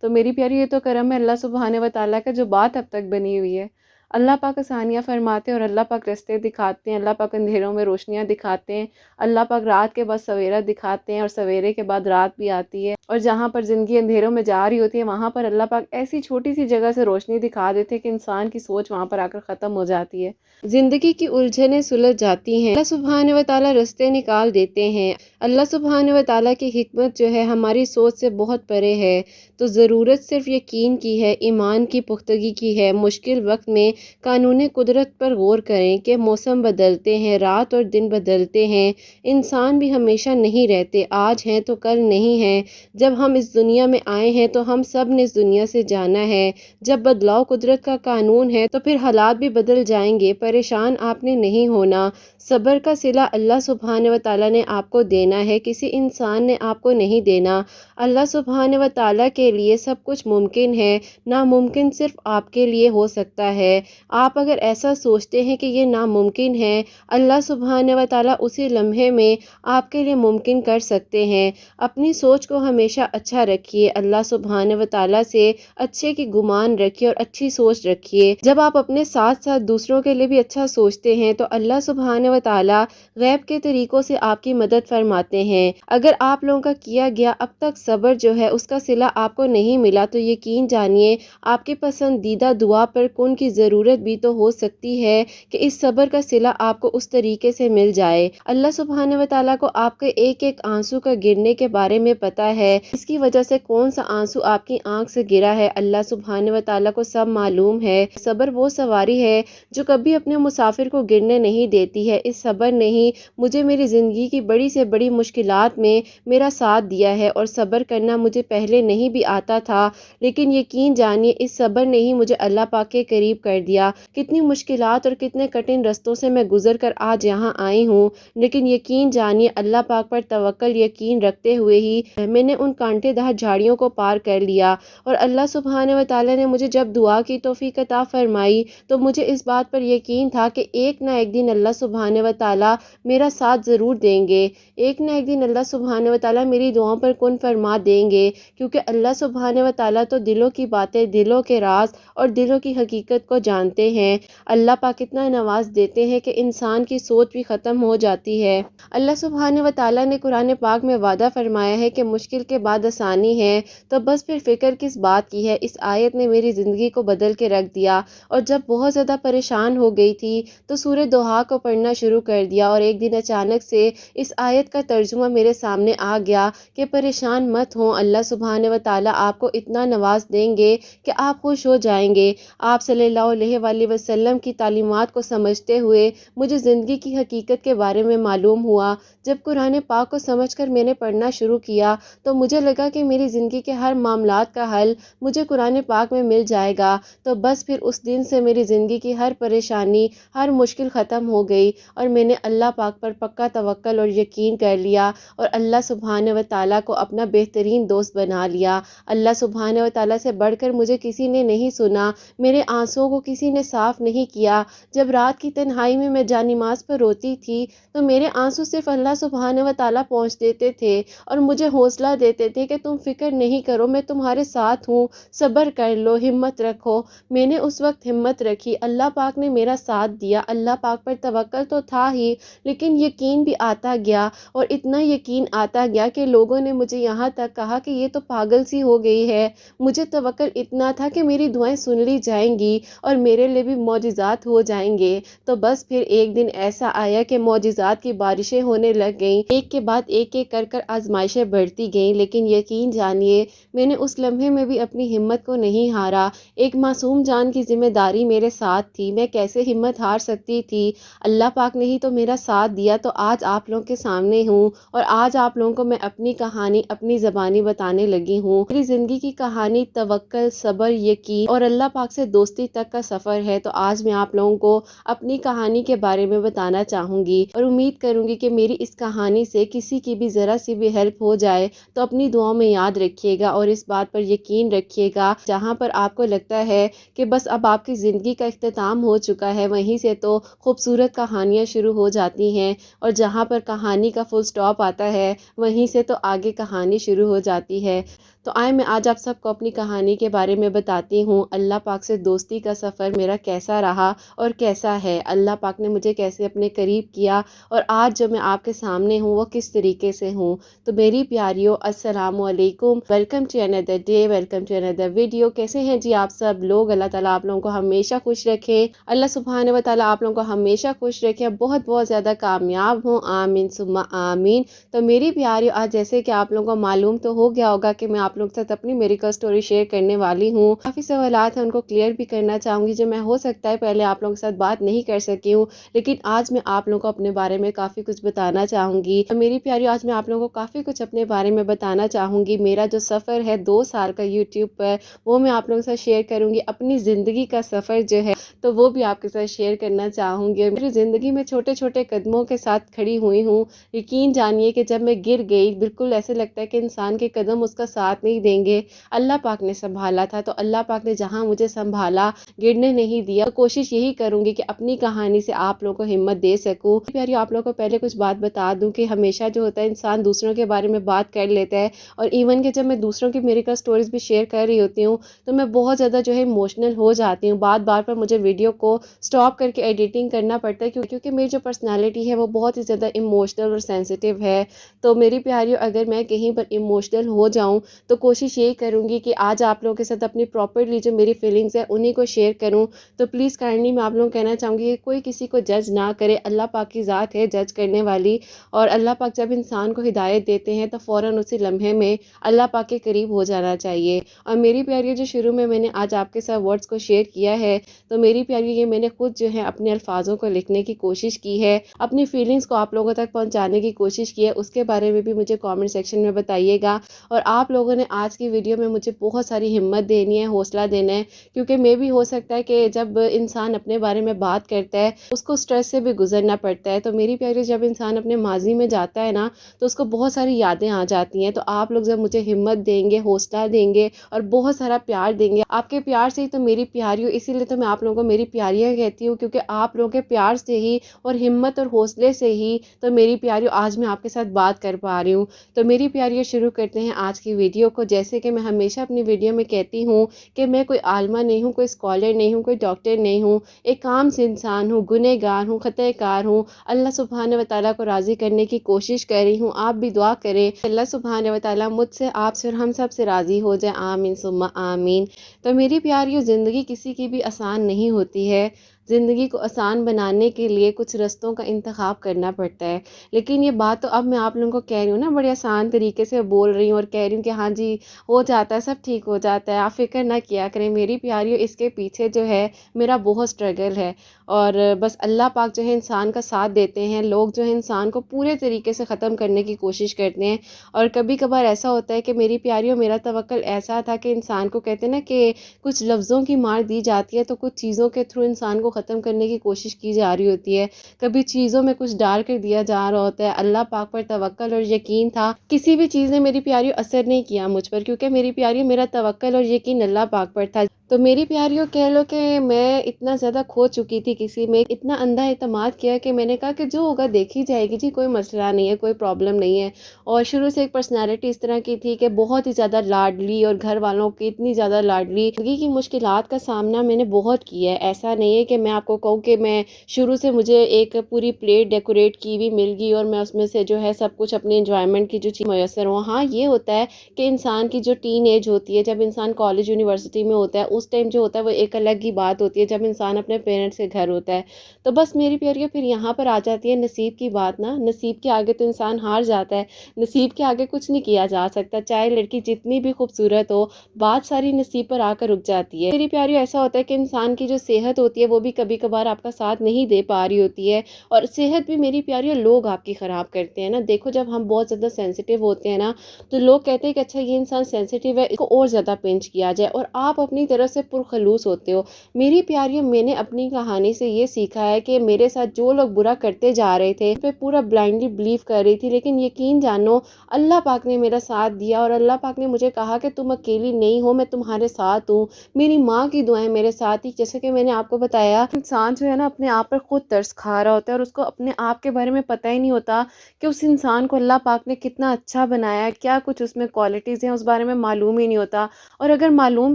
تو میری پیاری یہ تو کرم ہے اللہ سبحانہ و تعالیٰ کا جو بات اب تک بنی ہوئی ہے۔ اللہ پاک آسانیاں فرماتے ہیں اور اللہ پاک راستے دکھاتے ہیں، اللہ پاک اندھیروں میں روشنیاں دکھاتے ہیں، اللہ پاک رات کے بعد سویرا دکھاتے ہیں اور سویرے کے بعد رات بھی آتی ہے، اور جہاں پر زندگی اندھیروں میں جا رہی ہوتی ہے وہاں پر اللہ پاک ایسی چھوٹی سی جگہ سے روشنی دکھا دیتے ہیں کہ انسان کی سوچ وہاں پر آ کر ختم ہو جاتی ہے، زندگی کی الجھنیں سلجھ جاتی ہیں، اللہ سبحانہ و تعالیٰ راستے نکال دیتے ہیں۔ اللہ سبحانہ و تعالیٰ کی حکمت جو ہے ہماری سوچ سے بہت پرے ہے، تو ضرورت صرف یقین کی ہے، ایمان کی پختگی کی ہے۔ مشکل وقت میں قانون قدرت پر غور کریں کہ موسم بدلتے ہیں، رات اور دن بدلتے ہیں، انسان بھی ہمیشہ نہیں رہتے، آج ہیں تو کل نہیں ہیں۔ جب ہم اس دنیا میں آئے ہیں تو ہم سب نے اس دنیا سے جانا ہے، جب بدلاؤ قدرت کا قانون ہے تو پھر حالات بھی بدل جائیں گے، پریشان آپ نے نہیں ہونا۔ صبر کا صلہ اللہ سبحانہ و تعالیٰ نے آپ کو دینا ہے، کسی انسان نے آپ کو نہیں دینا۔ اللہ سبحانہ و تعالیٰ کے لیے سب کچھ ممکن ہے، ناممکن صرف آپ کے لیے ہو سکتا ہے۔ آپ اگر ایسا سوچتے ہیں کہ یہ ناممکن ہے، اللہ سبحانہ و تعالیٰ اسی لمحے میں آپ کے لیے ممکن کر سکتے ہیں۔ اپنی سوچ کو ہمیشہ اچھا رکھیے، اللہ سبحانہ و تعالیٰ سے اچھے کی گمان رکھیے اور اچھی سوچ رکھیے۔ جب آپ اپنے ساتھ ساتھ دوسروں کے لیے بھی اچھا سوچتے ہیں تو اللہ سبحانہ و تعالیٰ غیب کے طریقوں سے آپ کی مدد فرماتے ہیں۔ اگر آپ لوگوں کا کیا گیا اب تک صبر جو ہے اس کا صلہ آپ کو نہیں ملا تو یقین جانیے آپ کی پسندیدہ دعا پر کن کی ضرورت بھی تو ہو سکتی ہے کہ اس صبر کا صلہ آپ کو اس طریقے سے مل جائے۔ اللہ سبحانہ و تعالیٰ کو آپ کے ایک ایک آنسو کا گرنے کے بارے میں پتہ ہے، اس کی وجہ سے کون سا آنسو آپ کی آنکھ سے گرا ہے اللہ سبحانہ و تعالیٰ کو سب معلوم ہے۔ صبر وہ سواری ہے جو کبھی اپنے مسافر کو گرنے نہیں دیتی ہے۔ اس صبر نے ہی مجھے میری زندگی کی بڑی سے بڑی مشکلات میں میرا ساتھ دیا ہے، اور صبر کرنا مجھے پہلے نہیں بھی آتا تھا، لیکن یقین جانیے اس صبر نے ہی مجھے اللہ پاک کے قریب کر دیا۔ کتنی مشکلات اور کتنے کٹھن رستوں سے میں گزر کر آج یہاں آئی ہوں، لیکن یقین جانیے اللہ پاک پر توکل یقین رکھتے ہوئے ہی میں نے ان کانٹے دار جھاڑیوں کو پار کر لیا، اور اللہ سبحانہ و تعالیٰ نے مجھے جب دعا کی توفیق عطا فرمائی تو مجھے اس بات پر یقین تھا کہ ایک نہ ایک دن اللہ سبحانہ و تعالیٰ میرا ساتھ ضرور دیں گے، ایک نہ ایک دن اللہ سبحانہ و تعالیٰ میری دعاؤں پر کن فرما دیں گے، کیونکہ اللہ سبحانہ و تعالیٰ تو دلوں کی باتیں، دلوں کے راز اور دلوں کی حقیقت کو جانتے ہیں۔ اللہ پاک اتنا نواز دیتے ہیں کہ انسان کی سوچ بھی ختم ہو جاتی ہے۔ اللہ سبحانہ و تعالیٰ نے قرآن پاک میں وعدہ فرمایا ہے کہ مشکل کے بعد آسانی ہے، تو بس پھر فکر کس بات کی ہے۔ اس آیت نے میری زندگی کو بدل کے رکھ دیا، اور جب بہت زیادہ پریشان ہو گئی تھی تو سورہ دوحہ کو پڑھنا شروع کر دیا، اور ایک دن اچانک سے اس آیت کا ترجمہ میرے سامنے آ گیا کہ پریشان مت ہوں، اللہ سبحانہ و تعالیٰ آپ کو اتنا نواز دیں گے کہ آپ خوش ہو جائیں گے۔ آپ صلی اللہ علیہ وآلہ وسلم کی تعلیمات کو سمجھتے ہوئے مجھے زندگی کی حقیقت کے بارے میں معلوم ہوا۔ جب قرآن پاک کو سمجھ کر میں نے پڑھنا شروع کیا تو مجھے لگا کہ میری زندگی کے ہر معاملات کا حل مجھے قرآن پاک میں مل جائے گا، تو بس پھر اس دن سے میری زندگی کی ہر پریشانی، ہر مشکل ختم ہو گئی، اور میں نے اللہ پاک پر پکا توکل اور یقین کر لیا، اور اللہ سبحانہ و تعالیٰ کو اپنا بہترین دوست بنا لیا۔ اللہ سبحانہ و تعالیٰ سے بڑھ کر مجھے کسی نے نہیں سنا، میرے آنسوؤں کو کسی نے صاف نہیں کیا۔ جب رات کی تنہائی میں جانماز پر روتی تھی تو میرے آنسو صرف اللہ سبحانہ و تعالیٰ پہنچ دیتے تھے اور مجھے حوصلہ دیتے تھے کہ تم فکر نہیں کرو، میں تمہارے ساتھ ہوں، صبر کر لو، ہمت رکھو۔ میں نے اس وقت ہمت رکھی، اللہ پاک نے میرا ساتھ دیا، اللہ پاک پر توکل تو تھا ہی لیکن یقین بھی آتا گیا، اور اتنا یقین آتا گیا کہ لوگوں نے مجھے یہاں تک کہا کہ یہ تو پاگل سی ہو گئی ہے۔ مجھے توکل اتنا تھا کہ میری دعائیں سن لی جائیں گی اور میرے لیے بھی معجزات ہو جائیں گے۔ تو بس پھر ایک دن ایسا آیا کہ معجزات کی بارشیں ہونے لگ گئیں، ایک کے بعد ایک ایک کر آزمائشیں بڑھتی گئیں، لیکن یقین جانیے میں نے اس لمحے میں بھی اپنی ہمت کو نہیں ہارا۔ ایک معصوم جان کی ذمہ داری میرے ساتھ تھی، میں کیسے ہمت ہار سکتی تھی؟ اللہ پاک نے ہی تو میرا ساتھ دیا، تو آج آپ لوگوں کے سامنے ہوں، اور آج آپ لوگوں کو میں اپنی کہانی اپنی زبانی بتانے لگی ہوں۔ میری زندگی کی کہانی توکل، صبر، یقین اور اللہ پاک سے دوستی تک کا سفر ہے، تو آج میں آپ لوگوں کو اپنی کہانی کے بارے میں بتانا چاہوں گی، اور امید کروں گی کہ میری اس کہانی سے کسی کی بھی ذرا سی بھی ہیلپ ہو جائے، تو اپنی دعاؤں میں یاد رکھیے گا اور اس بات پر یقین رکھیے گا جہاں پر آپ کو لگتا ہے کہ بس اب آپ کی زندگی کا اختتام ہو چکا ہے، وہیں سے تو خوبصورت کہانیاں شروع ہو جاتی ہیں، اور جہاں پر کہانی کا فل سٹاپ آتا ہے وہیں سے تو آگے کہانی شروع ہو جاتی ہے۔ تو آئے میں آج آپ سب کو اپنی کہانی کے بارے میں بتاتی ہوں، اللہ پاک سے دوستی کا سفر میرا کیسا رہا اور کیسا ہے، اللہ پاک نے مجھے کیسے اپنے قریب کیا اور آج جو میں آپ کے سامنے ہوں وہ کس طریقے سے ہوں۔ تو میری پیاریو، السلام علیکم، ویلکم ٹو اندر ڈے، ویلکم ٹو اندر ویڈیو۔ کیسے ہیں جی آپ سب لوگ؟ اللہ تعالیٰ آپ لوگوں کو ہمیشہ خوش رکھے، اللہ سبحانہ و تعالیٰ آپ لوگوں کو ہمیشہ خوش رکھے، بہت بہت زیادہ کامیاب ہوں، آمین ثم آمین۔ تو میری پیاریو، آج جیسے کہ آپ لوگوں کو معلوم تو ہو گیا ہوگا کہ میں آپ لوگوں کے ساتھ اپنی میریکل سٹوری شیئر کرنے والی ہوں۔ کافی سوالات ہیں، ان کو کلیئر بھی کرنا چاہوں گی جو میں ہو سکتا ہے پہلے آپ لوگوں کے ساتھ بات نہیں کر سکی ہوں، لیکن آج میں آپ لوگوں کو اپنے بارے میں کافی کچھ بتانا چاہوں گی۔ میری پیاریو، آج میں آپ لوگوں کو کافی کچھ اپنے بارے میں بتانا چاہوں گی۔ میرا جو سفر ہے 2 سال کا یوٹیوب پر، وہ میں آپ لوگوں کے ساتھ شیئر کروں گی۔ اپنی زندگی کا سفر جو ہے تو وہ بھی آپ کے ساتھ شیئر کرنا چاہوں گی۔ میری زندگی میں چھوٹے چھوٹے قدموں کے ساتھ کھڑی ہوئی ہوں۔ یقین جانیے کہ جب میں گر گئی، بالکل ایسے لگتا ہے کہ انسان کے قدم اس کا ساتھ نہیں دیں گے، اللہ پاک نے سنبھالا تھا۔ تو اللہ پاک نے جہاں مجھے سنبھالا، گرنے نہیں دیا۔ کوشش یہی کروں گی کہ اپنی کہانی سے آپ لوگوں کو ہمت دے سکوں۔ پیاری، آپ لوگوں کو پہلے کچھ بات بتا دوں کہ ہمیشہ جو ہوتا ہے انسان دوسروں کے بارے میں بات کر لیتا ہے، اور ایون کہ جب میں دوسروں کی میریکل سٹوریز بھی شیئر کر رہی ہوتی ہوں تو میں بہت زیادہ جو ہے ایموشنل ہو جاتی ہوں۔ بار بار پر مجھے ویڈیو کو سٹاپ کر کے ایڈیٹنگ کرنا پڑتا ہے، کیونکہ میری جو پرسنالٹی ہے وہ بہت ہی زیادہ ایموشنل اور سینسیٹیو ہے۔ تو میری پیاریوں، اگر میں کہیں پر ایموشنل ہو جاؤں تو کوشش یہی کروں گی کہ آج آپ لوگوں کے ساتھ اپنی پراپرلی جو میری فیلنگز ہیں انہی کو شیئر کروں۔ تو پلیز کائنڈلی میں آپ لوگوں کو کہنا چاہوں گی کہ کوئی کسی کو جج نہ کرے، اللہ پاک کی ذات ہے جج کرنے والی، اور اللہ پاک جب انسان کو ہدایت دیتے ہیں تو فوراً اسی لمحے میں اللہ پاک کے قریب ہو جانا چاہیے۔ اور میری پیاریوں، جو شروع میں نے آج آپ کے ساتھ ورڈز کو شیئر کیا ہے، تو میری پیاریوں یہ میں نے خود جو ہے اپنے الفاظوں کو لکھنے کی کوشش کی ہے، اپنی فیلنگز کو آپ لوگوں تک پہنچانے کی کوشش کی ہے۔ اس کے بارے میں بھی مجھے کامنٹ سیکشن میں بتائیے گا۔ اور آپ لوگوں نے آج کی ویڈیو میں مجھے بہت ساری ہمت دینی ہے، حوصلہ دینا ہے، کیونکہ میں بھی ہو سکتا ہے کہ جب انسان اپنے بارے میں بات کرتا ہے اس کو سٹریس سے بھی گزرنا پڑتا ہے۔ تو میری پیاری، جب انسان اپنے ماضی میں جاتا ہے نا تو اس کو بہت ساری یادیں آ جاتی ہیں۔ تو آپ لوگ جب مجھے ہمت دیں گے، حوصلہ دیں گے اور بہت سارا پیار دیں گے، آپ کے پیار سے ہی تو میری پیاریوں، اسی لیے تو میں آپ لوگوں کو میری پیاریاں کہتی ہوں، کیونکہ آپ لوگوں کے پیار سے ہی اور ہمت اور حوصلے سے ہی تو میری پیاریوں آج میں آپ کے ساتھ بات کر پا رہی ہوں۔ تو میری پیاریوں، شروع کرتے ہیں آج کی ویڈیو کو۔ جیسے کہ میں ہمیشہ اپنی ویڈیو میں کہتی ہوں کہ میں کوئی عالمہ نہیں ہوں، کوئی اسکالر نہیں ہوں، کوئی ڈاکٹر نہیں ہوں، ایک عام سے انسان ہوں، گنہ گار ہوں، خطۂ کار ہوں، اللہ سبحانہ و تعالیٰ کو راضی کرنے کی کوشش کر رہی ہوں۔ آپ بھی دعا کریں اللہ سبحانہ و تعالیٰ مجھ سے، آپ سے اور ہم سب سے راضی ہو جائے، آمین ثم آمین۔ تو میری پیاریوں، زندگی کسی کی بھی آسان نہیں ہوتی ہے۔ زندگی کو آسان بنانے کے لیے کچھ رستوں کا انتخاب کرنا پڑتا ہے، لیکن یہ بات تو اب میں آپ لوگوں کو کہہ رہی ہوں نا، بڑے آسان طریقے سے بول رہی ہوں اور کہہ رہی ہوں کہ ہاں جی ہو جاتا ہے، سب ٹھیک ہو جاتا ہے، آپ فکر نہ کیا کریں۔ میری پیاریوں، اس کے پیچھے جو ہے میرا بہت سٹرگل ہے، اور بس اللہ پاک جو ہے انسان کا ساتھ دیتے ہیں۔ لوگ جو ہے انسان کو پورے طریقے سے ختم کرنے کی کوشش کرتے ہیں، اور کبھی کبھار ایسا ہوتا ہے کہ میری پیاریوں، میرا توکل ایسا تھا کہ انسان کو کہتے ہیں نا کہ کچھ لفظوں کی مار دی جاتی ہے، تو کچھ چیزوں کے تھرو انسان کو ختم کرنے کی کوشش کی جا رہی ہوتی ہے، کبھی چیزوں میں کچھ ڈال کر دیا جا رہا ہوتا ہے۔ اللہ پاک پر توکل اور یقین تھا، کسی بھی چیز نے میری پیاریوں اثر نہیں کیا مجھ پر، کیونکہ میری پیاریوں میرا توکل اور یقین اللہ پاک پر تھا۔ تو میری پیاریوں، کہہ لو کہ میں اتنا زیادہ کھو چکی تھی کسی میں، اتنا اندھا اعتماد کیا کہ میں نے کہا کہ جو ہوگا دیکھی جائے گی جی، کوئی مسئلہ نہیں ہے، کوئی پرابلم نہیں ہے۔ اور شروع سے ایک پرسنالٹی اس طرح کی تھی کہ بہت ہی زیادہ لاڈلی، اور گھر والوں کی اتنی زیادہ لاڈلی، زندگی کی مشکلات کا سامنا میں نے بہت کیا ہے۔ ایسا نہیں ہے کہ میں آپ کو کہوں کہ میں شروع سے مجھے ایک پوری پلیٹ ڈیکوریٹ کی ہوئی مل گئی اور میں اس میں سے جو ہے سب کچھ اپنے انجوائمنٹ کی جو چیز میسر ہوں۔ ہاں یہ ہوتا ہے کہ انسان کی جو ٹین ایج ہوتی ہے، جب انسان کالج یونیورسٹی میں ہوتا ہے، اس ٹائم جو ہوتا ہے وہ ایک الگ ہی بات ہوتی ہے، جب انسان اپنے پیرنٹس کے گھر ہوتا ہے۔ تو بس میری پیاریوں، پھر یہاں پر آ جاتی ہے نصیب کی بات نا، نصیب کے آگے تو انسان ہار جاتا ہے، نصیب کے آگے کچھ نہیں کیا جا سکتا، چاہے لڑکی جتنی بھی خوبصورت ہو، بات ساری نصیب پر آ کر رک جاتی ہے۔ میری پیاریوں، ایسا ہوتا ہے کہ انسان کی جو صحت ہوتی ہے وہ بھی کبھی کبھار آپ کا ساتھ نہیں دے پا رہی ہوتی ہے، اور صحت بھی میری پیاریوں لوگ آپ کی خراب کرتے ہیں نا۔ دیکھو، جب ہم بہت زیادہ سینسیٹیو ہوتے ہیں نا تو لوگ کہتے ہیں کہ اچھا یہ انسان سینسیٹیو ہے، اس کو اور زیادہ پنچ کیا جائے، اور آپ اپنی طرف سے پرخلوص ہوتے ہو۔ میری پیاریوں، میں نے اپنی کہانی سے یہ سیکھا ہے کہ میرے ساتھ جو لوگ برا کرتے جا رہے تھے پہ پورا بلائنڈلی بلیو کر رہی تھی، لیکن یقین جانو اللہ پاک نے میرا ساتھ دیا، اور اللہ پاک نے مجھے کہا کہ تم اکیلی نہیں ہو، میں تمہارے ساتھ ہوں۔ میری ماں کی دعائیں میرے ساتھ ہی، جیسے کہ میں نے آپ کو بتایا تعالیٰ انسان جو ہے نا اپنے آپ پر خود ترس کھا رہا ہوتا ہے، اور اس کو اپنے آپ کے بارے میں پتہ ہی نہیں ہوتا کہ اس انسان کو اللہ پاک نے کتنا اچھا بنایا ہے، کیا کچھ اس میں کوالٹیز ہیں، اس بارے میں معلوم ہی نہیں ہوتا۔ اور اگر معلوم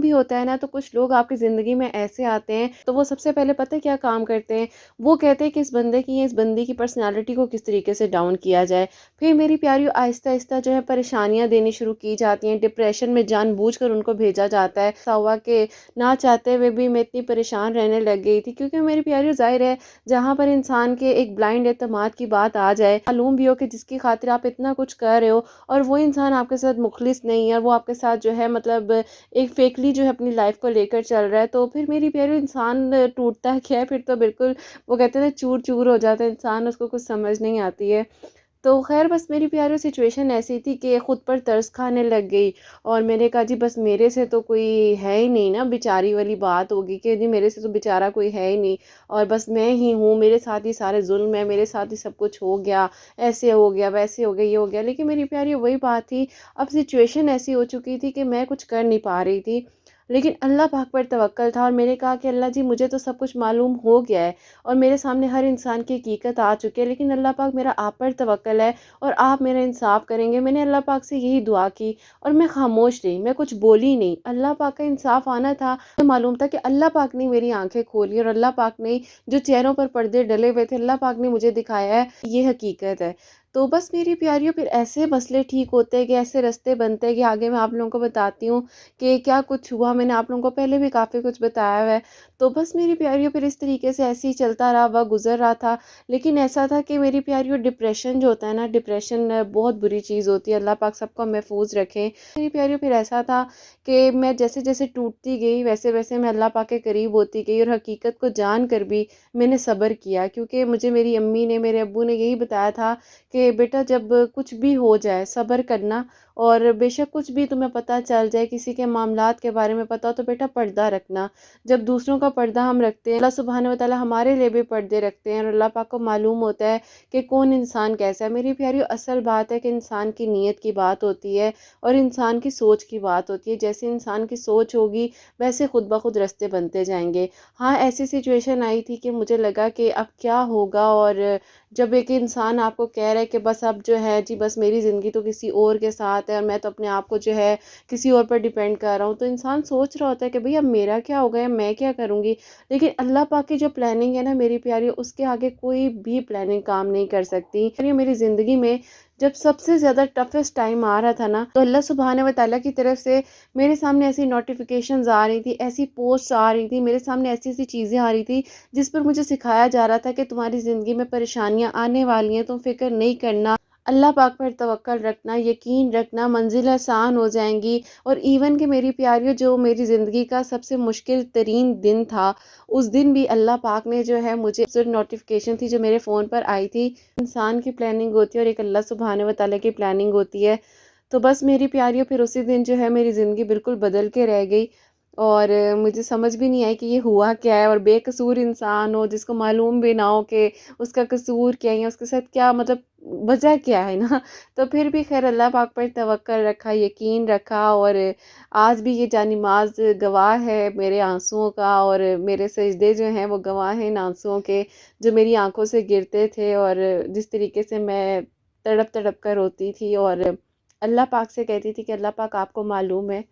بھی ہوتا ہے نا، تو کچھ لوگ آپ کی زندگی میں ایسے آتے ہیں تو وہ سب سے پہلے پتہ ہے کیا کام کرتے ہیں، وہ کہتے ہیں کہ اس بندے کی اس بندی کی پرسنالٹی کو کس طریقے سے ڈاؤن کیا جائے۔ پھر میری پیاریوں آہستہ آہستہ جو ہے پریشانیاں دینی شروع کی جاتی ہیں، ڈپریشن میں جان بوجھ کر ان کو بھیجا جاتا ہے۔ ایسا ہوا کہ نہ چاہتے ہوئے بھی میں اتنی پریشان رہنے لگ گئی تھی، کیونکہ میری پیاریوں ظاہر ہے جہاں پر انسان کے ایک بلائنڈ اعتماد کی بات آ جائے، معلوم بھی ہو کہ جس کی خاطر آپ اتنا کچھ کر رہے ہو اور وہ انسان آپ کے ساتھ مخلص نہیں ہے، وہ آپ کے ساتھ جو ہے مطلب ایک فیکلی جو ہے اپنی لائف کو لے کر چل رہا ہے، تو پھر میری پیاری انسان ٹوٹتا کیا ہے، پھر تو بالکل وہ کہتے ہیں نا چور چور ہو جاتا ہے انسان، اس کو کچھ سمجھ نہیں آتی ہے۔ تو خیر بس میری پیاری سچویشن ایسی تھی کہ خود پر ترس کھانے لگ گئی، اور میں نے کہا جی بس میرے سے تو کوئی ہے ہی نہیں نا، بیچاری والی بات ہوگی کہ جی میرے سے تو بیچارہ کوئی ہے ہی نہیں، اور بس میں ہی ہوں، میرے ساتھ ہی سارے ظلم ہے، میرے ساتھ ہی سب کچھ ہو گیا، ایسے ہو گیا ویسے ہو گیا یہ ہو گیا۔ لیکن میری پیاری وہی بات تھی، اب سچویشن ایسی ہو چکی تھی کہ میں کچھ کر نہیں پا رہی تھی، لیکن اللہ پاک پر توکل تھا، اور میں نے کہا کہ اللہ جی مجھے تو سب کچھ معلوم ہو گیا ہے اور میرے سامنے ہر انسان کی حقیقت آ چکی ہے، لیکن اللہ پاک میرا آپ پر توکل ہے اور آپ میرا انصاف کریں گے۔ میں نے اللہ پاک سے یہی دعا کی اور میں خاموش رہی، میں کچھ بولی نہیں۔ اللہ پاک کا انصاف آنا تھا، مجھے معلوم تھا کہ اللہ پاک نے میری آنکھیں کھولی، اور اللہ پاک نے جو چہروں پر پردے ڈلے ہوئے تھے اللہ پاک نے مجھے دکھایا ہے یہ حقیقت ہے۔ تو بس میری پیاریوں پھر ایسے مسئلے ٹھیک ہوتے کہ ایسے رستے بنتے ہیں کہ آگے میں آپ لوگوں کو بتاتی ہوں کہ کیا کچھ ہوا، میں نے آپ لوگوں کو پہلے بھی کافی کچھ بتایا ہوا ہے۔ تو بس میری پیاریوں پھر اس طریقے سے ایسے ہی چلتا رہا، وقت گزر رہا تھا، لیکن ایسا تھا کہ میری پیاریوں ڈپریشن جو ہوتا ہے نا، ڈپریشن بہت بری چیز ہوتی ہے، اللہ پاک سب کو محفوظ رکھے۔ میری پیاریوں پھر ایسا تھا کہ میں جیسے جیسے ٹوٹتی گئی ویسے ویسے میں اللہ پاک کے قریب ہوتی گئی، اور حقیقت کو جان کر بھی میں نے صبر کیا، کیونکہ مجھے میری امی نے میرے ابو نے یہی بتایا تھا کہ بیٹا جب کچھ بھی ہو جائے صبر کرنا، اور بے شک کچھ بھی تمہیں پتہ چل جائے، کسی کے معاملات کے بارے میں پتہ ہو تو بیٹا پردہ رکھنا۔ جب دوسروں کا پردہ ہم رکھتے ہیں، اللہ سبحانہ و تعالیٰ ہمارے لیے بھی پردے رکھتے ہیں، اور اللہ پاک کو معلوم ہوتا ہے کہ کون انسان کیسا ہے۔ میری پیاریو اصل بات ہے کہ انسان کی نیت کی بات ہوتی ہے اور انسان کی سوچ کی بات ہوتی ہے، جیسے انسان کی سوچ ہوگی ویسے خود بخود راستے بنتے جائیں گے۔ ہاں ایسی سچویشن آئی تھی کہ مجھے لگا کہ اب کیا ہوگا، اور جب ایک انسان آپ کو کہہ رہا ہے کہ بس اب جو ہے جی بس میری زندگی تو کسی اور کے ساتھ ہے اور میں تو اپنے آپ کو جو ہے کسی اور پر ڈیپینڈ کر رہا ہوں، تو انسان سوچ رہا ہوتا ہے کہ بھئی اب میرا کیا ہوگا یا میں کیا کروں گی۔ لیکن اللہ پاک کی جو پلاننگ ہے نا میری پیاری، اس کے آگے کوئی بھی پلاننگ کام نہیں کر سکتی۔ میری زندگی میں جب سب سے زیادہ ٹفسٹ ٹائم آ رہا تھا نا، تو اللہ سبحانہ و تعالیٰ کی طرف سے میرے سامنے ایسی نوٹیفیکیشنز آ رہی تھی، ایسی پوسٹ آ رہی تھی، میرے سامنے ایسی ایسی چیزیں آ رہی تھی جس پر مجھے سکھایا جا رہا تھا کہ تمہاری زندگی میں پریشانیاں آنے والی ہیں، تم فکر نہیں کرنا، اللہ پاک پر توکل رکھنا، یقین رکھنا، منزل آسان ہو جائیں گی۔ اور ایون کہ میری پیاریوں جو میری زندگی کا سب سے مشکل ترین دن تھا، اس دن بھی اللہ پاک نے جو ہے مجھے نوٹیفیکیشن تھی جو میرے فون پر آئی تھی، انسان کی پلاننگ ہوتی ہے اور ایک اللہ سبحانہ و تعالیٰ کی پلاننگ ہوتی ہے۔ تو بس میری پیاریوں پھر اسی دن جو ہے میری زندگی بالکل بدل کے رہ گئی، اور مجھے سمجھ بھی نہیں آئی کہ یہ ہوا کیا ہے، اور بے قصور انسان ہو جس کو معلوم بھی نہ ہو کہ اس کا قصور کیا ہے یا اس کے ساتھ کیا مطلب وجہ کیا ہے نا، تو پھر بھی خیر اللہ پاک پر توکل رکھا، یقین رکھا، اور آج بھی یہ جانماز گواہ ہے میرے آنسوؤں کا، اور میرے سجدے جو ہیں وہ گواہ ہیں ان آنسوؤں کے جو میری آنکھوں سے گرتے تھے، اور جس طریقے سے میں تڑپ تڑپ کر روتی تھی اور اللہ پاک سے کہتی تھی کہ اللہ پاک آپ کو معلوم ہے،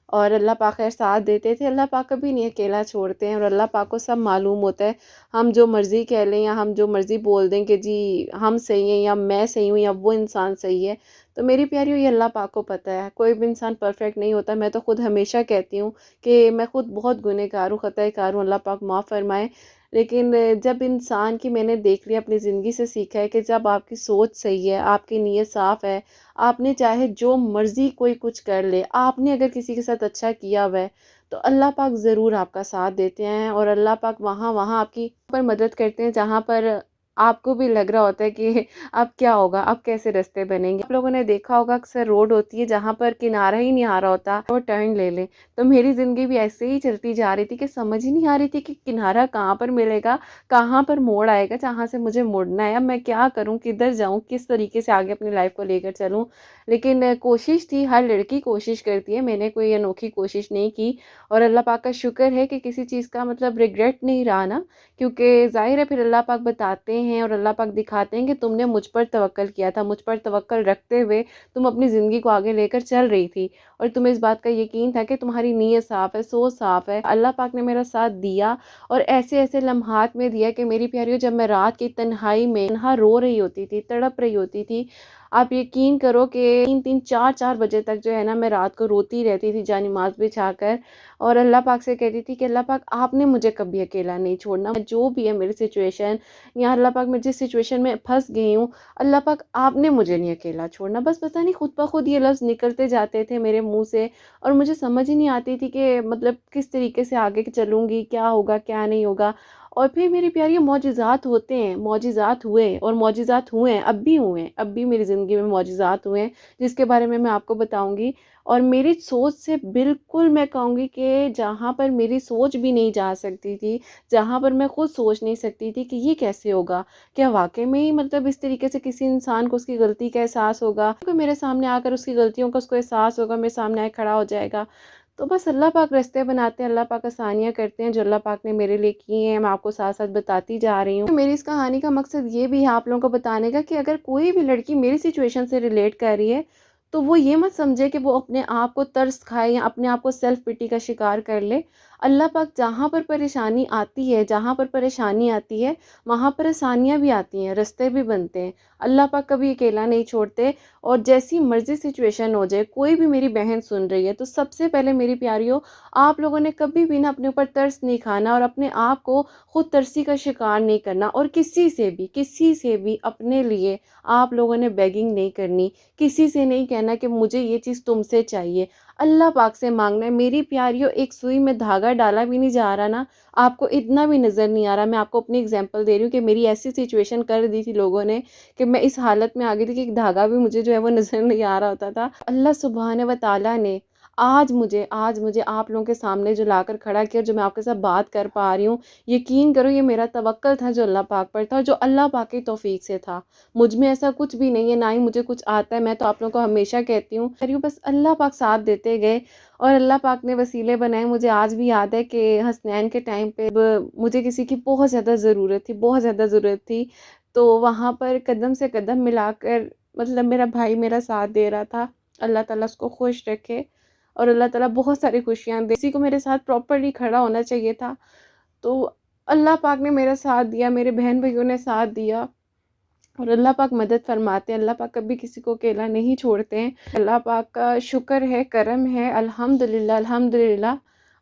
اور اللہ پاک خیر ساتھ دیتے تھے۔ اللہ پاک کبھی نہیں اکیلا چھوڑتے ہیں، اور اللہ پاک کو سب معلوم ہوتا ہے، ہم جو مرضی کہہ لیں یا ہم جو مرضی بول دیں کہ جی ہم صحیح ہیں یا میں صحیح ہوں یا وہ انسان صحیح ہے، تو میری پیاریوں یہ اللہ پاک کو پتہ ہے، کوئی بھی انسان پرفیکٹ نہیں ہوتا۔ میں تو خود ہمیشہ کہتی ہوں کہ میں خود بہت گنہگار ہوں، خطاء کار ہوں، اللہ پاک معاف فرمائے۔ لیکن جب انسان کی میں نے دیکھ لیا، اپنی زندگی سے سیکھا ہے کہ جب آپ کی سوچ صحیح ہے، آپ کی نیت صاف ہے، آپ نے چاہے جو مرضی کوئی کچھ کر لے، آپ نے اگر کسی کے ساتھ اچھا کیا ہوا ہے تو اللہ پاک ضرور آپ کا ساتھ دیتے ہیں، اور اللہ پاک وہاں آپ کی پر مدد کرتے ہیں جہاں پر آپ کو بھی لگ رہا ہوتا ہے کہ اب کیا ہوگا، اب کیسے راستے بنیں گے۔ آپ لوگوں نے دیکھا ہوگا اکثر روڈ ہوتی ہے جہاں پر کنارہ ہی نہیں آ رہا ہوتا، وہ ٹرن لے لیں، تو میری زندگی بھی ایسے ہی چلتی جا رہی تھی کہ سمجھ ہی نہیں آ رہی تھی کہ کنارہ کہاں پر ملے گا، کہاں پر موڑ آئے گا جہاں سے مجھے مڑنا ہے، اب میں کیا کروں، کدھر جاؤں، کس طریقے سے آگے اپنی لائف کو لے کر چلوں۔ لیکن کوشش تھی، ہر لڑکی کوشش کرتی ہے، میں نے کوئی انوکھی کوشش نہیں کی، اور اللہ پاک کا شکر ہے کہ کسی چیز کا مطلب ریگریٹ نہیں رہا نا، کیونکہ ظاہر ہے پھر اللہ پاک بتاتے ہیں اور اللہ پاک دکھاتے ہیں کہ تم نے مجھ پر توکل کیا تھا، مجھ پر توکل رکھتے ہوئے تم اپنی زندگی کو آگے لے کر چل رہی تھی، اور تمہیں اس بات کا یقین تھا کہ تمہاری نیت صاف ہے، سوچ صاف ہے۔ اللہ پاک نے میرا ساتھ دیا، اور ایسے ایسے لمحات میں دیا کہ میری پیاریوں، جب میں رات کی تنہائی میں تنہا رو رہی ہوتی تھی، تڑپ رہی ہوتی تھی، آپ یقین کرو کہ 3 4 بجے تک جو ہے نا میں رات کو روتی رہتی تھی جا نماز بچھا کر، اور اللہ پاک سے کہتی تھی کہ اللہ پاک آپ نے مجھے کبھی اکیلا نہیں چھوڑنا، جو بھی ہے میری سچویشن، یا اللہ پاک میں جس سچویشن میں پھنس گئی ہوں، اللہ پاک آپ نے مجھے نہیں اکیلا چھوڑنا۔ بس پتہ نہیں خود بخود یہ لفظ نکلتے جاتے تھے میرے منہ سے، اور مجھے سمجھ ہی نہیں آتی تھی کہ مطلب کس طریقے سے آگے چلوں گی، کیا ہوگا کیا نہیں ہوگا۔ اور پھر میری پیاری معجزات ہوتے ہیں، معجزات ہوئے اور معجزات ہوئے ہیں، اب بھی ہوئے ہیں، اب بھی میری زندگی میں معجزات ہوئے ہیں، جس کے بارے میں آپ کو بتاؤں گی۔ اور میری سوچ سے بالکل میں کہوں گی کہ جہاں پر میری سوچ بھی نہیں جا سکتی تھی، جہاں پر میں خود سوچ نہیں سکتی تھی کہ یہ کیسے ہوگا، کیا واقعی میں ہی مطلب اس طریقے سے کسی انسان کو اس کی غلطی کا احساس ہوگا، کوئی میرے سامنے آ کر اس کی غلطیوں کا اس کو احساس ہوگا، میرے سامنے آ کھڑا ہو جائے گا۔ تو بس اللہ پاک راستے بناتے ہیں، اللہ پاک آسانیاں کرتے ہیں، جو اللہ پاک نے میرے لیے کی ہیں میں آپ کو ساتھ ساتھ بتاتی جا رہی ہوں۔ میری اس کہانی کا مقصد یہ بھی ہے آپ لوگوں کو بتانے کا کہ اگر کوئی بھی لڑکی میری سچویشن سے ریلیٹ کر رہی ہے تو وہ یہ مت سمجھے کہ وہ اپنے آپ کو ترس کھائے یا اپنے آپ کو سیلف پٹی کا شکار کر لے۔ اللہ پاک جہاں پر پریشانی آتی ہے، جہاں پر پریشانی آتی ہے، وہاں پر آسانیاں بھی آتی ہیں، رستے بھی بنتے ہیں۔ اللہ پاک کبھی اکیلا نہیں چھوڑتے، اور جیسی مرضی سچویشن ہو جائے، کوئی بھی میری بہن سن رہی ہے تو سب سے پہلے میری پیاریوں، آپ لوگوں نے کبھی بھی نہ اپنے اوپر ترس نہیں کھانا، اور اپنے آپ کو خود ترسی کا شکار نہیں کرنا، اور کسی سے بھی اپنے لیے آپ لوگوں نے بیگنگ نہیں کرنی، کسی سے نہیں کہنا کہ مجھے یہ چیز تم سے چاہیے، اللہ پاک سے مانگنا ہے۔ میری پیاریوں، ایک سوئی میں دھاگا ڈالا بھی نہیں جا رہا نا، آپ کو اتنا بھی نظر نہیں آ رہا۔ میں آپ کو اپنی اگزامپل دے رہی ہوں کہ میری ایسی سچویشن کر دی تھی لوگوں نے کہ میں اس حالت میں آ گئی تھی کہ ایک دھاگا بھی مجھے جو ہے وہ نظر نہیں آ رہا ہوتا تھا۔ اللہ سبحانہ و تعالیٰ نے آج مجھے آپ لوگوں کے سامنے جو لا کر کھڑا کیا، جو میں آپ کے ساتھ بات کر پا رہی ہوں، یقین کرو یہ میرا توکل تھا جو اللہ پاک پر تھا، اور جو اللہ پاک کی توفیق سے تھا۔ مجھ میں ایسا کچھ بھی نہیں ہے، نہ ہی مجھے کچھ آتا ہے۔ میں تو آپ لوگوں کو ہمیشہ کہتی ہوں بس اللہ پاک ساتھ دیتے گئے، اور اللہ پاک نے وسیلے بنائے۔ مجھے آج بھی یاد ہے کہ حسنین کے ٹائم پہ مجھے کسی کی بہت زیادہ ضرورت تھی، تو وہاں پر قدم سے قدم ملا کر مطلب میرا بھائی میرا ساتھ دے رہا تھا۔ اللہ تعالیٰ اس کو خوش رکھے، اور اللہ تعالیٰ بہت ساری خوشیاں دے۔ کسی کو میرے ساتھ پراپرلی کھڑا ہونا چاہیے تھا، تو اللہ پاک نے میرا ساتھ دیا، میرے بہن بھائیوں نے ساتھ دیا، اور اللہ پاک مدد فرماتے ہیں۔ اللہ پاک کبھی کسی کو اکیلا نہیں چھوڑتے ہیں۔ اللہ پاک کا شکر ہے، کرم ہے، الحمدللہ الحمدللہ۔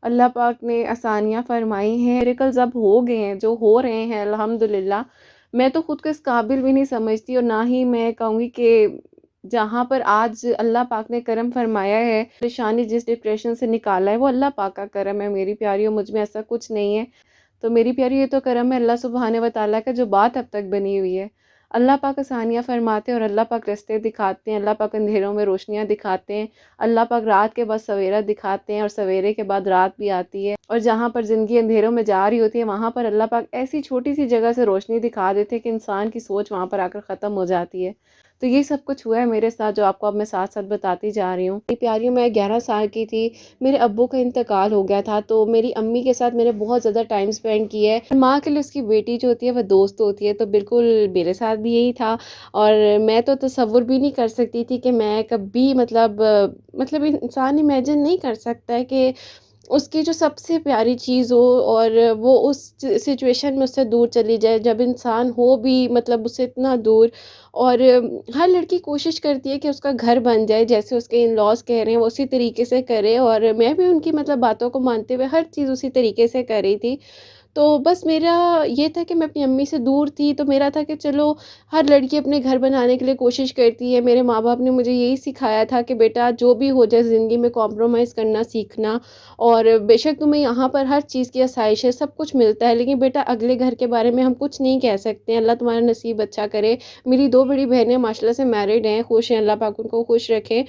اللہ پاک نے آسانیاں فرمائی ہیں، میریکلز اب ہو گئے ہیں، جو ہو رہے ہیں الحمدللہ۔ میں تو خود کو اس قابل بھی نہیں سمجھتی، اور نہ ہی میں کہوں گی کہ جہاں پر آج اللہ پاک نے کرم فرمایا ہے، پریشانی جس ڈپریشن سے نکالا ہے، وہ اللہ پاک کا کرم ہے میری پیاریوں، مجھ میں ایسا کچھ نہیں ہے۔ تو میری پیاری، یہ تو کرم ہے اللہ سبحانہ و تعالیٰ کا، جو بات اب تک بنی ہوئی ہے۔ اللہ پاک آسانیاں فرماتے ہیں، اور اللہ پاک راستے دکھاتے ہیں، اللہ پاک اندھیروں میں روشنیاں دکھاتے ہیں، اللہ پاک رات کے بعد سویرا دکھاتے ہیں، اور سویرے کے بعد رات بھی آتی ہے، اور جہاں پر زندگی اندھیروں میں جا رہی ہوتی ہے، وہاں پر اللہ پاک ایسی چھوٹی سی جگہ سے روشنی دکھا دیتے ہیں کہ انسان کی سوچ وہاں پر آ کر ختم ہو جاتی ہے۔ تو یہ سب کچھ ہوا ہے میرے ساتھ، جو آپ کو اب میں ساتھ ساتھ بتاتی جا رہی ہوں۔ میری پیاریوں، میں 11 سال کی تھی، میرے ابو کا انتقال ہو گیا تھا، تو میری امی کے ساتھ میں نے بہت زیادہ ٹائم اسپینڈ کیا ہے۔ ماں کے لیے اس کی بیٹی جو ہوتی ہے وہ دوست ہوتی ہے، تو بالکل میرے ساتھ بھی یہی تھا، اور میں تو تصور بھی نہیں کر سکتی تھی کہ میں کبھی مطلب انسان امیجن نہیں کر سکتا ہے کہ اس کی جو سب سے پیاری چیز ہو اور وہ اس سچویشن میں اس سے دور چلی جائے، جب انسان ہو بھی مطلب اس سے اتنا دور۔ اور ہر لڑکی کوشش کرتی ہے کہ اس کا گھر بن جائے، جیسے اس کے ان لاز کہہ رہے ہیں وہ اسی طریقے سے کرے، اور میں بھی ان کی مطلب باتوں کو مانتے ہوئے ہر چیز اسی طریقے سے کر رہی تھی۔ تو بس میرا یہ تھا کہ میں اپنی امی سے دور تھی، تو میرا تھا کہ چلو ہر لڑکی اپنے گھر بنانے کے لیے کوشش کرتی ہے۔ میرے ماں باپ نے مجھے یہی سکھایا تھا کہ بیٹا جو بھی ہو جائے زندگی میں کمپرومائز کرنا سیکھنا، اور بے شک تمہیں یہاں پر ہر چیز کی آسائش ہے، سب کچھ ملتا ہے، لیکن بیٹا اگلے گھر کے بارے میں ہم کچھ نہیں کہہ سکتے ہیں، اللہ تمہارا نصیب اچھا کرے۔ میری 2 بڑی بہنیں ماشاءاللہ سے میرڈ ہیں، خوش ہیں، اللہ پاک ان کو خوش رکھے۔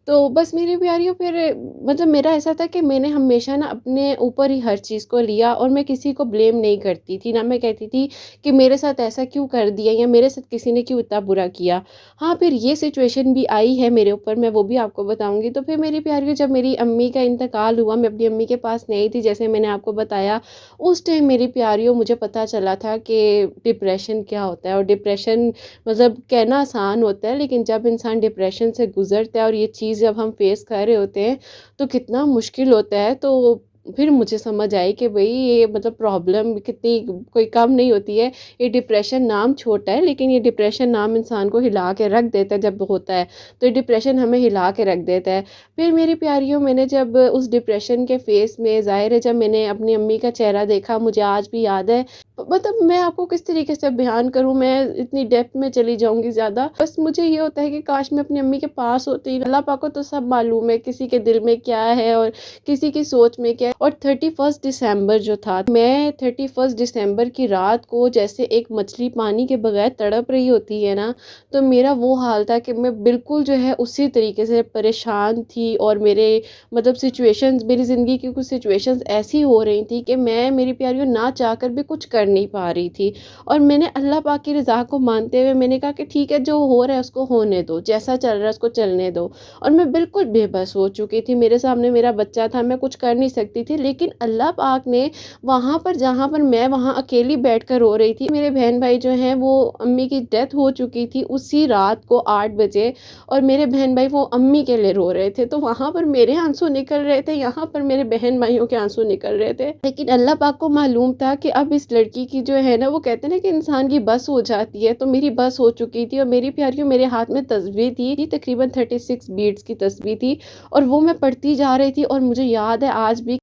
تو بس میری پیاریوں پھر مطلب میرا ایسا تھا کہ میں نے ہمیشہ نا اپنے اوپر ہی ہر چیز کو لیا، اور میں کسی کو بلیم نہیں کرتی تھی، نہ میں کہتی تھی کہ میرے ساتھ ایسا کیوں کر دیا یا میرے ساتھ کسی نے کیوں اتنا برا کیا۔ ہاں پھر یہ سچویشن بھی آئی ہے میرے اوپر، میں وہ بھی آپ کو بتاؤں گی۔ تو پھر میری پیاریوں جب میری امی کا انتقال ہوا، میں اپنی امی کے پاس نہیں تھی جیسے میں نے آپ کو بتایا، اس ٹائم میری پیاریوں مجھے پتہ چلا تھا کہ ڈپریشن کیا ہوتا ہے۔ اور ڈپریشن مطلب کہنا آسان ہوتا ہے، لیکن جب انسان ڈپریشن سے گزرتا ہے اور یہ چیز جب ہم فیس کر رہے ہوتے ہیں تو کتنا مشکل ہوتا ہے۔ تو پھر مجھے سمجھ آئی کہ بھئی یہ مطلب پرابلم کتنی کوئی کم نہیں ہوتی ہے۔ یہ ڈپریشن نام چھوٹا ہے، لیکن یہ ڈپریشن نام انسان کو ہلا کے رکھ دیتا ہے جب ہوتا ہے، تو یہ ڈپریشن ہمیں ہلا کے رکھ دیتا ہے۔ پھر میری پیاریوں میں نے جب اس ڈپریشن کے فیس میں، ظاہر ہے جب میں نے اپنی امی کا چہرہ دیکھا، مجھے آج بھی یاد ہے، مطلب میں آپ کو کس طریقے سے بیان کروں، میں اتنی ڈیپتھ میں چلی جاؤں گی زیادہ، بس مجھے یہ ہوتا ہے کہ کاش میں اپنی امی کے پاس ہوتی۔ اللہ پاک کو تو سب معلوم ہے کسی کے دل میں کیا ہے اور کسی کی سوچ میں کیا ہے۔ اور 31 دسمبر جو تھا، میں 31 دسمبر کی رات کو جیسے ایک مچھلی پانی کے بغیر تڑپ رہی ہوتی ہے نا، تو میرا وہ حال تھا کہ میں بالکل جو ہے اسی طریقے سے پریشان تھی، اور میرے مطلب سچویشنز، میری زندگی کی کچھ سچویشنز ایسی ہو رہی تھی کہ میں میری پیاریوں نہ چاہ کر بھی کچھ کر نہیں پا رہی تھی۔ اور میں نے اللہ پاک کی رضا کو مانتے ہوئے میں نے کہا کہ ٹھیک ہے، جو ہو رہا ہے اس کو ہونے دو، جیسا چل رہا ہے اس کو چلنے دو۔ اور میں بالکل بے بس ہو چکی تھی، میرے سامنے میرا بچہ تھا، میں کچھ کر نہیں سکتی تھی، لیکن اللہ پاک نے وہاں پر جہاں پر میں وہاں اکیلی بیٹھ کر رو رہی تھی، میرے بہن بھائی جو ہیں وہ امی کی ڈیتھ ہو چکی تھی اسی رات کو 8 بجے، اور میرے بہن بھائی وہ امی کے لیے رو رہے تھے، تو وہاں پر میرے آنسو نکل رہے تھے، یہاں پر میرے بہن بھائیوں کے آنسو نکل رہے تھے۔ لیکن اللہ پاک کو معلوم تھا کہ اب اس لڑکی کی جو ہے نا، وہ کہتے ہیں نا کہ انسان کی بس ہو جاتی ہے، تو میری بس ہو چکی تھی۔ اور میری پیاریوں، میرے ہاتھ میں تسبیح تھی، تقریباً 36 بیٹس کی تسبیح تھی، اور وہ میں پڑھتی جا رہی تھی، اور مجھے یاد ہے آج بھی